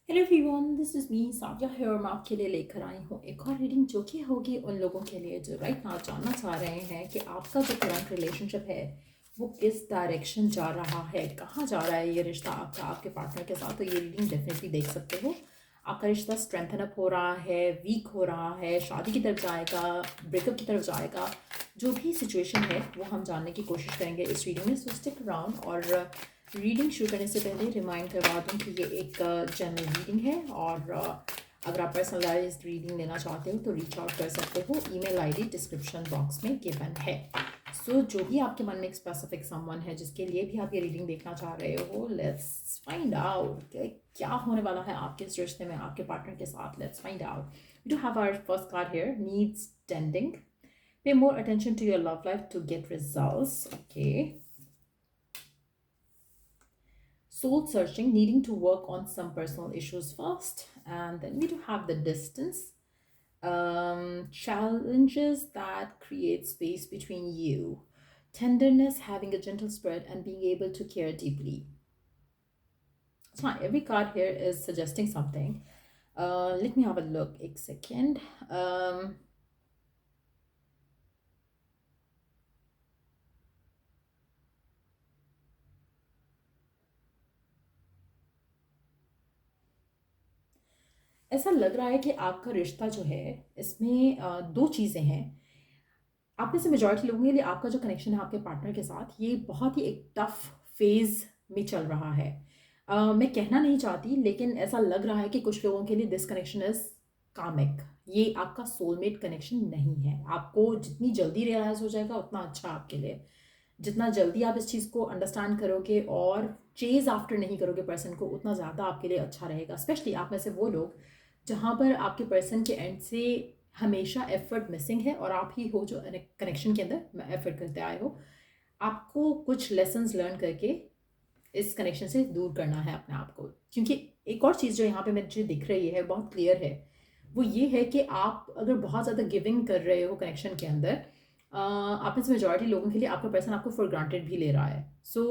Hello everyone, this is me Savia है और मैं आपके लिए लेकर आई हूँ एक और रीडिंग जो कि होगी उन लोगों के लिए जो राइट नाउ जानना चाह रहे हैं कि आपका जो करंट रिलेशनशिप है वो किस डायरेक्शन जा रहा है, कहाँ जा रहा है ये रिश्ता आपका आपके पार्टनर के साथ। तो ये रीडिंग डेफिनेटली देख सकते हो। आपका रिश्ता स्ट्रेंथन अप हो रहा है, वीक हो रहा है, शादी की तरफ जाएगा, ब्रेकअप की तरफ जाएगा, जो भी सिचुएशन है वो हम जानने की कोशिश करेंगे इस रीडिंग में। सो स्टिक अराउंड। और रीडिंग शुरू करने से पहले रिमाइंड करवा दूँ कि ये एक जनरल रीडिंग है और अगर आप पर्सनलाइज्ड रीडिंग लेना चाहते हो तो रीच आउट कर सकते हो। ईमेल आईडी डिस्क्रिप्शन बॉक्स में गिवन है। सो जो भी आपके मन में एक स्पेसिफिक समवन है जिसके लिए भी आप ये रीडिंग देखना चाह रहे हो, लेट्स फाइंड आउट क्या होने वाला है आपके इस रिश्ते में आपके पार्टनर के साथ। Let's find out. We do have our first card here, needs tending, pay more attention to your love life to get results. Okay, soul searching, needing to work on some personal issues first, and then we do have the distance, challenges that create space between you, tenderness, having a gentle spirit, and being able to care deeply. So every card here is suggesting something. Let me have a look. A second. ऐसा लग रहा है कि आपका रिश्ता जो है इसमें दो चीज़ें हैं। आप में से मेजॉरिटी लोगों के लिए आपका जो कनेक्शन है आपके पार्टनर के साथ ये बहुत ही एक टफ फेज में चल रहा है। मैं कहना नहीं चाहती लेकिन ऐसा लग रहा है कि कुछ लोगों के लिए दिस कनेक्शन इज कामिक। ये आपका सोलमेट कनेक्शन नहीं है। आपको जितनी जल्दी रियलाइज हो जाएगा उतना अच्छा आपके लिए। जितना जल्दी आप इस चीज़ को अंडरस्टैंड करोगे और चेज आफ्टर नहीं करोगे पर्सन को, उतना ज़्यादा आपके लिए अच्छा रहेगा। स्पेशली आप में से वो लोग जहाँ पर आपके पर्सन के एंड से हमेशा एफर्ट मिसिंग है और आप ही हो जो कनेक्शन के अंदर एफर्ट करते आए हो। आपको कुछ लेसन्स लर्न करके इस कनेक्शन से दूर करना है अपने आप को। क्योंकि एक और चीज़ जो यहाँ पे मुझे दिख रही है बहुत क्लियर है, वो ये है कि आप अगर बहुत ज़्यादा गिविंग कर रहे हो कनेक्शन के अंदर, आप में से मेजॉरिटी लोगों के लिए आपका पर्सन आपको फॉर ग्रांटेड भी ले रहा है। सो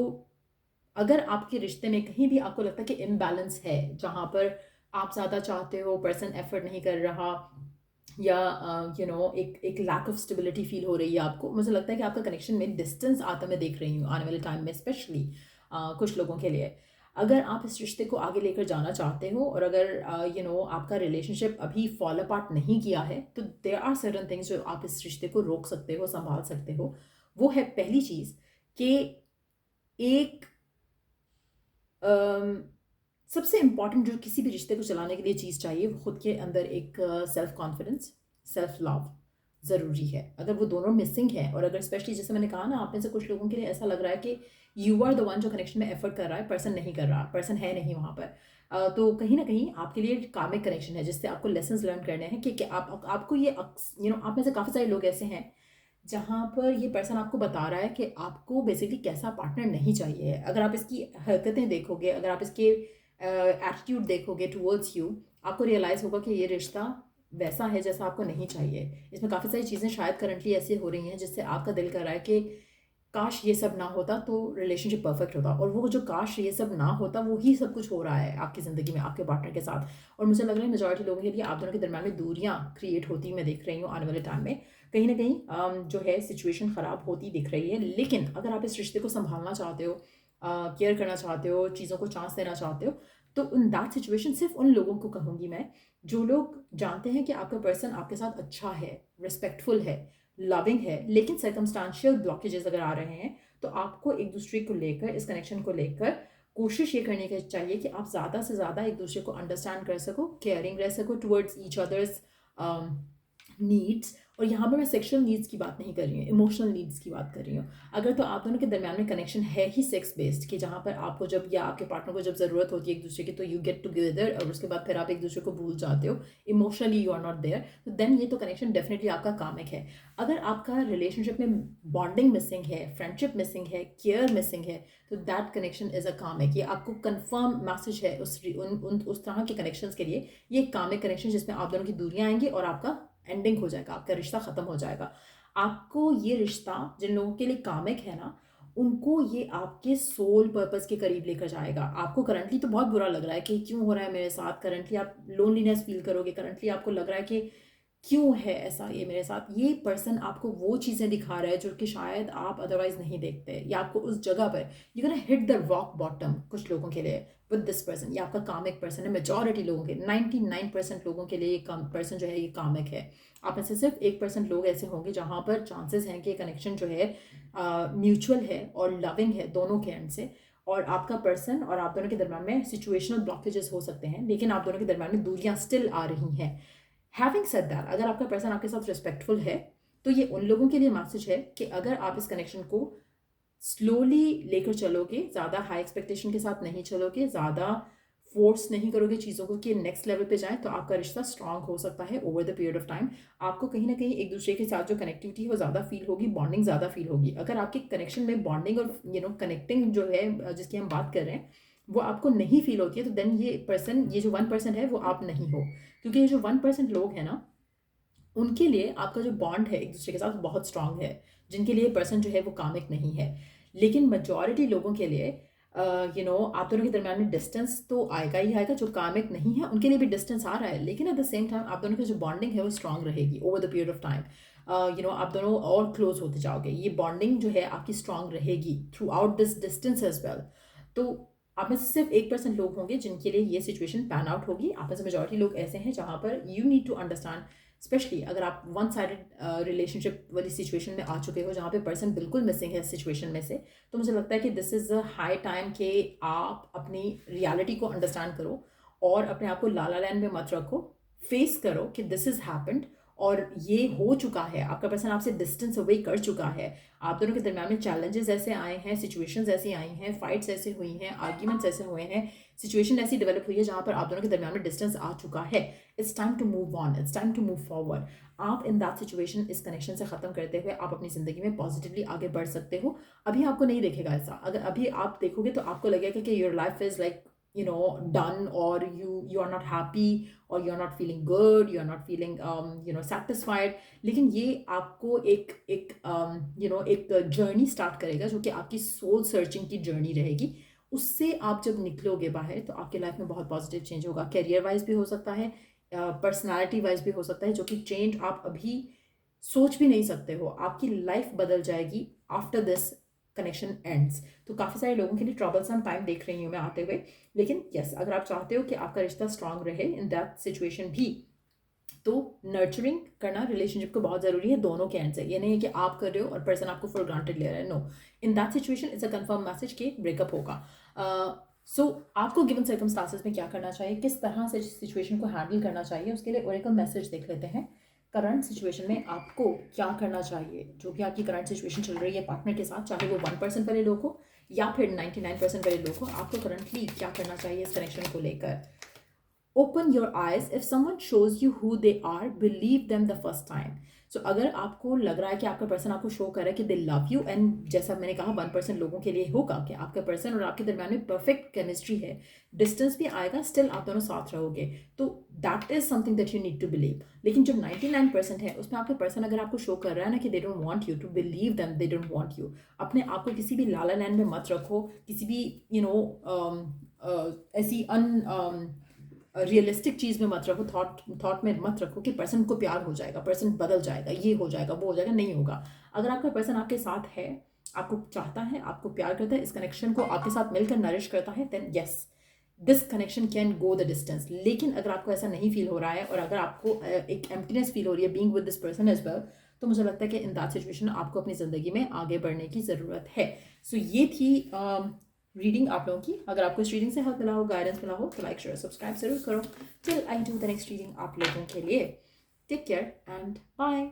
अगर आपके रिश्ते में कहीं भी आपको लगता है कि इम्बैलेंस है, जहाँ पर आप ज़्यादा चाहते हो पर्सन एफर्ट नहीं कर रहा, या एक लैक ऑफ स्टेबिलिटी फील हो रही है आपको, मुझे लगता है कि आपका कनेक्शन में डिस्टेंस आता मैं देख रही हूँ आने वाले टाइम में, स्पेशली कुछ लोगों के लिए। अगर आप इस रिश्ते को आगे लेकर जाना चाहते हो और अगर आपका रिलेशनशिप अभी फॉल अपार्ट नहीं किया है, तो देयर आर सर्टन थिंग्स जो आप इस रिश्ते को रोक सकते हो, संभाल सकते हो। वो है पहली चीज़ कि एक अम, सबसे इम्पॉर्टेंट जो किसी भी रिश्ते को चलाने के लिए चीज़ चाहिए वो खुद के अंदर एक सेल्फ कॉन्फिडेंस, सेल्फ लव ज़रूरी है। अगर वो दोनों मिसिंग है और अगर स्पेशली जैसे मैंने कहा ना, आप में से कुछ लोगों के लिए ऐसा लग रहा है कि यू आर द वन जो कनेक्शन में एफर्ट कर रहा है, पर्सन नहीं कर रहा, पर्सन है नहीं वहाँ पर। तो कहीं ना कहीं आपके लिए कार्मिक कनेक्शन है जिससे आपको लेसन्स लर्न करने हैं कि आपको ये आप में से काफ़ी सारे लोग ऐसे हैं जहाँ पर ये पर्सन आपको बता रहा है कि आपको बेसिकली कैसा पार्टनर नहीं चाहिए। अगर आप इसकी हरकतें देखोगे, अगर आप इसके एटीट्यूड देखोगे टुवर्ड्स यू, आपको रियलाइज़ होगा कि ये रिश्ता वैसा है जैसा आपको नहीं चाहिए। इसमें काफ़ी सारी चीज़ें शायद करंटली ऐसी हो रही हैं जिससे आपका दिल कर रहा है कि काश ये सब ना होता तो रिलेशनशिप परफेक्ट होता। और वो जो काश ये सब ना होता वो ही सब कुछ हो रहा है आपकी ज़िंदगी में आपके पार्टनर के साथ। और मुझे लग रहा है मेजॉरिटी लोगों के लिए आप दोनों के दरम्यान में दूरियां क्रिएट होती मैं देख रही हूँ आने वाले टाइम में। कहीं ना कहीं जो है सिचुएशन ख़राब होती दिख रही है। लेकिन अगर आप इस रिश्ते को संभालना चाहते हो, केयर करना चाहते हो, चीज़ों को चांस देना चाहते हो, तो इन दैट सिचुएशन सिर्फ उन लोगों को कहूँगी मैं जो लोग जानते हैं कि आपका पर्सन आपके साथ अच्छा है, रिस्पेक्टफुल है, लविंग है, लेकिन सर्कमस्टांशियल ब्लॉकेजेस अगर आ रहे हैं तो आपको एक दूसरे को लेकर, इस कनेक्शन को लेकर कोशिश ये करने की चाहिए कि आप ज़्यादा से ज़्यादा एक दूसरे को अंडरस्टैंड कर सको, केयरिंग रह सको टुवर्ड्स ईच अदर्स नीड्स। और यहाँ पर मैं सेक्सुअल नीड्स की बात नहीं कर रही हूँ, इमोशनल नीड्स की बात कर रही हूँ। अगर तो आप दोनों के दरम्यान में कनेक्शन है ही सेक्स बेस्ड कि जहाँ पर आपको जब या आपके पार्टनर को जब ज़रूरत होती है एक दूसरे की तो यू गेट टुगेदर और उसके बाद फिर आप एक दूसरे को भूल जाते हो, emotionally you are not there, तो देन ये तो कनेक्शन डेफिनेटली आपका कामिक है। अगर आपका रिलेशनशिप में बॉन्डिंग मिसिंग है, फ्रेंडशिप मिसिंग है, केयर मिसिंग है, तो that connection is a comic. ये आपको कंफर्म मैसेज है उस तरह के कनेक्शंस के लिए। ये कामिक कनेक्शन जिसमें आप दोनों की दूरियां आएंगी और आपका एंडिंग हो जाएगा, आपका रिश्ता ख़त्म हो जाएगा। आपको ये रिश्ता जिन लोगों के लिए कामिक है ना, उनको ये आपके सोल पर्पस के करीब लेकर जाएगा। आपको करंटली तो बहुत बुरा लग रहा है कि क्यों हो रहा है मेरे साथ, करंटली आप लोनलीनेस फील करोगे, करंटली आपको लग रहा है कि क्यों है ऐसा ये मेरे साथ। ये पर्सन आपको वो चीज़ें दिखा रहा है जो कि शायद आप अदरवाइज नहीं देखते, या आपको उस जगह पर you can hit the rock bottom कुछ लोगों के लिए विद दिस पर्सन। ये आपका कामिक पर्सन है। मेजॉरिटी लोगों के 99% लोगों के लिए ये पर्सन जो है ये कामिक है। आप में से सिर्फ 1% लोग ऐसे होंगे जहाँ पर चांसेस हैं कि कनेक्शन जो है म्यूचुअल है और लविंग है दोनों के एंड से, और आपका पर्सन और आप दोनों के दरम्यान में सिचुएशनल ब्लॉकेजेस हो सकते हैं, लेकिन आप दोनों के दरम्यान में दूरियां स्टिल आ रही हैं। हैविंग सेड दैट, अगर आपका पर्सन आपके साथ रिस्पेक्टफुल है तो ये उन लोगों के लिए मैसेज है कि अगर आप इस कनेक्शन को स्लोली लेकर चलोगे, ज़्यादा हाई एक्सपेक्टेशन के साथ नहीं चलोगे, ज़्यादा फोर्स नहीं करोगे चीज़ों को कि नेक्स्ट लेवल पे जाएं, तो आपका रिश्ता स्ट्रांग हो सकता है over the period of time. आपको कहीं ना कहीं एक दूसरे के साथ जो कनेक्टिविटी है वो ज़्यादा फील होगी, बॉन्डिंग ज़्यादा फील होगी। अगर आपके कनेक्शन में बॉन्डिंग और कनेक्टिंग जो है जिसकी हम बात कर रहे हैं वो आपको नहीं फील होती है, तो देन ये पर्सन, ये जो 1% है वो आप नहीं हो। क्योंकि ये जो 1% लोग हैं ना, उनके लिए आपका जो बॉन्ड है एक दूसरे के साथ बहुत स्ट्रांग है, जिनके लिए पर्सन जो है वो कामिक नहीं है। लेकिन मेजॉरिटी लोगों के लिए आप दोनों के दरम्यान में डिस्टेंस तो आएगा ही आएगा। जो कामिक नहीं है उनके लिए भी डिस्टेंस आ रहा है, लेकिन एट द सेम टाइम आप दोनों की जो बॉन्डिंग है वो स्ट्रांग रहेगी over the period of time. आप दोनों और क्लोज होते जाओगे, ये बॉन्डिंग जो है आपकी स्ट्रांग रहेगी throughout this distance as well. तो आप में से सिर्फ 1% लोग होंगे जिनके लिए ये सिचुएशन पैन आउट होगी। आप में से मेजॉरिटी लोग ऐसे हैं जहाँ पर you need to understand, specially अगर आप वन साइडेड रिलेशनशिप वाली सिचुएशन में आ चुके हो जहाँ पे पर्सन बिल्कुल मिसिंग है सिचुएशन में से, तो मुझे लगता है कि this is a high time कि आप अपनी रियलिटी को अंडरस्टैंड करो और अपने आप को लाला लैंड में मत रखो। फेस करो कि दिस इज़ हैपेंड और ये हो चुका है, आपका पर्सन आपसे डिस्टेंस अवे कर चुका है। आप दोनों के दरम्यान में चैलेंजेस ऐसे आए हैं, सिचुएशंस ऐसी आई हैं, फाइट्स ऐसे हुई हैं, आर्ग्यूमेंट्स ऐसे हुए हैं, सिचुएशन ऐसी डेवलप हुई है जहाँ पर आप दोनों के दरम्यान में डिस्टेंस आ चुका है। It's time to move on, it's time to move forward. आप इन दैट सिचुएशन इस कनेक्शन से ख़त्म करते हुए आप अपनी ज़िंदगी में पॉजिटिवली आगे बढ़ सकते हो। अभी आपको नहीं देखेगा ऐसा, अगर अभी आप देखोगे तो आपको लगेगा कि your life is like done, or you are not happy, or you are not feeling good, you are not feeling satisfied। लेकिन ये आपको एक जर्नी स्टार्ट करेगा जो कि आपकी सोल सर्चिंग की जर्नी रहेगी। उससे आप जब निकलोगे बाहर तो आपकी लाइफ में बहुत पॉजिटिव चेंज होगा। करियर वाइज भी हो सकता है, पर्सनालिटी वाइज भी हो सकता है, जो कि चेंज आप अभी सोच भी नहीं सकते हो। आपकी लाइफ बदल जाएगी आफ्टर दिस कनेक्शन एंड्स। तो काफ़ी सारे लोगों के लिए ट्रबलसम टाइम देख रही हूँ मैं आते हुए, लेकिन यस, अगर आप चाहते हो कि आपका रिश्ता स्ट्रांग रहे इन दैट सिचुएशन भी, तो नर्चरिंग करना रिलेशनशिप को बहुत ज़रूरी है दोनों के एंड से। ये नहीं है कि आप कर रहे हो और पर्सन आपको फॉर ग्रांटेड ले रहा है। No, in that situation it's a confirm message कि ब्रेकअप होगा। सो आपको गिवन सर्कमस्टांसेस में क्या करना चाहिए, किस तरह से सिचुएशन को हैंडल करना चाहिए, उसके लिए ओरेकल मैसेज देख लेते हैं। करंट सिचुएशन में आपको क्या करना चाहिए, जो भी आपकी करंट सिचुएशन चल रही है पार्टनर के साथ, चाहे वो 1% वाले लोग हो या फिर 99% वाले लोग हो, आपको करंटली क्या करना चाहिए इस कनेक्शन को लेकर। Open your eyes, if someone shows you who they are, believe them the first time. So अगर आपको लग रहा है कि आपका पर्सन आपको शो कर रहा है कि दे लव यू, एंड जैसा मैंने कहा 1% लोगों के लिए होगा कि आपका पर्सन और आपके दरम्यान में परफेक्ट केमिस्ट्री है, डिस्टेंस भी आएगा, स्टिल आप दोनों साथ रहोगे, तो that is something that you need to believe. लेकिन जो 99% है उसमें आपके पर्सन अगर आपको शो कर रहा है ना कि they don't want you, to believe them, they don't want you. अपने आप को किसी भी लाला लैंड में मत रखो, किसी भी ऐसी रियलिस्टिक चीज़ में मत रखो, थॉट में मत रखो कि पर्सन को प्यार हो जाएगा, पर्सन बदल जाएगा, ये हो जाएगा, वो हो जाएगा। नहीं होगा। अगर आपका पर्सन आपके साथ है, आपको चाहता है, आपको प्यार करता है, इस कनेक्शन को आपके साथ मिलकर नरिश करता है, then yes, this connection can go the distance. लेकिन अगर आपको ऐसा नहीं फील हो रहा है और अगर आपको एक एम्प्टीनेस फील हो रही है being with this person as well, तो मुझे लगता है कि इन दैट सिचुएशन आपको अपनी ज़िंदगी में आगे बढ़ने की ज़रूरत है। सो ये थी रीडिंग आप लोगों की। अगर आपको इस रीडिंग से हेल्प मिला हो, गाइडेंस मिला हो, तो लाइक शेयर सब्सक्राइब जरूर करो। Till I do the next reading आप लोगों के लिए, टेक केयर एंड बाय।